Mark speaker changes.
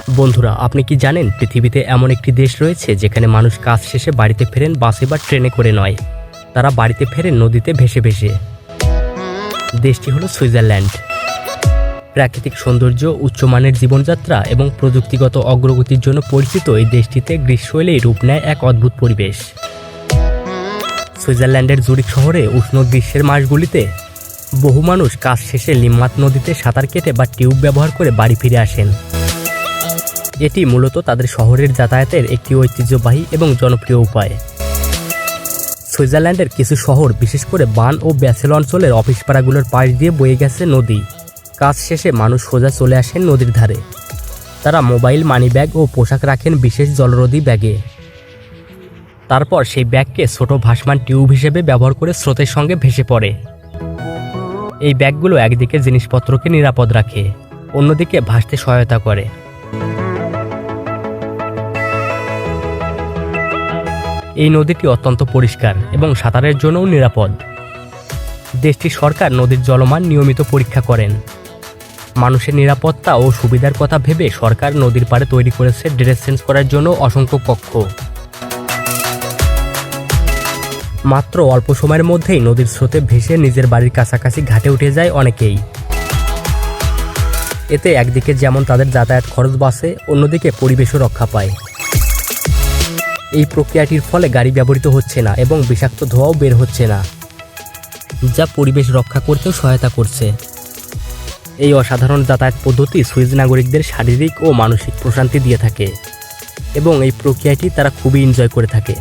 Speaker 1: বন্ধুরা, আপনি কি জানেন পৃথিবীতে এমন একটি দেশ রয়েছে যেখানে মানুষ কাজ শেষে বাড়িতে ফেরেন বাসে বা ট্রেনে করে নয়, তারা বাড়িতে ফেরেন নদীতে ভেসে ভেসে। দেশটি হলো সুইজারল্যান্ড। প্রাকৃতিক সৌন্দর্য, উচ্চমানের জীবনযাত্রা এবং প্রযুক্তিগত অগ্রগতির জন্য পরিচিত এই দেশটিতে গ্রীষ্ম এলেই রূপ নেয় এক অদ্ভুত পরিবেশ। সুইজারল্যান্ডের জুরিখ শহরে উষ্ণ গ্রীষ্মের মাসগুলিতে বহু মানুষ কাজ শেষে লিমাত নদীতে সাঁতার কেটে বা টিউব ব্যবহার করে বাড়ি ফিরে আসেন। এটি মূলত তাদের শহরের যাতায়াতের একটি ঐতিহ্যবাহী এবং জনপ্রিয় উপায়। সুইজারল্যান্ডের কিছু শহর, বিশেষ করে বান ও ব্যাসেল অঞ্চলের অফিস পাড়াগুলোর পাশ দিয়ে বয়ে গেছে নদী। কাজ শেষে মানুষ সোজা চলে আসেন নদীর ধারে। তারা মোবাইল, মানিব্যাগ ও পোশাক রাখেন বিশেষ জলরোধী ব্যাগে। তারপর সেই ব্যাগকে ছোট ভাসমান টিউব হিসেবে ব্যবহার করে স্রোতের সঙ্গে ভেসে পড়ে। এই ব্যাগগুলো একদিকে জিনিসপত্রকে নিরাপদ রাখে, অন্যদিকে ভাসতে সহায়তা করে। এই নদীটি অত্যন্ত পরিষ্কার এবং সাঁতারের জন্যও নিরাপদ। দেশটির সরকার নদীর জলমান নিয়মিত পরীক্ষা করেন। মানুষের নিরাপত্তা ও সুবিধার কথা ভেবে সরকার নদীর পাড়ে তৈরি করেছে ড্রেস চেঞ্জ করার জন্য অসংখ্য কক্ষ। মাত্র অল্প সময়ের মধ্যেই নদীর স্রোতে ভেসে নিজের বাড়ির কাছাকাছি ঘাটে উঠে যায় অনেকেই। এতে একদিকে যেমন তাদের যাতায়াত খরচ বাঁচে, অন্যদিকে পরিবেশও রক্ষা পায়। এই প্রক্রিয়াটির ফলে গাড়ি ব্যবহৃত হচ্ছে না এবং বিষাক্ত ধোঁয়াও বের হচ্ছে না, যা পরিবেশ রক্ষা করতেও সহায়তা করছে। এই অসাধারণ যাতায়াত পদ্ধতি সুইস নাগরিকদের শারীরিক ও মানসিক প্রশান্তি দিয়ে থাকে এবং এই প্রক্রিয়াটি তারা খুবই এনজয় করে থাকে।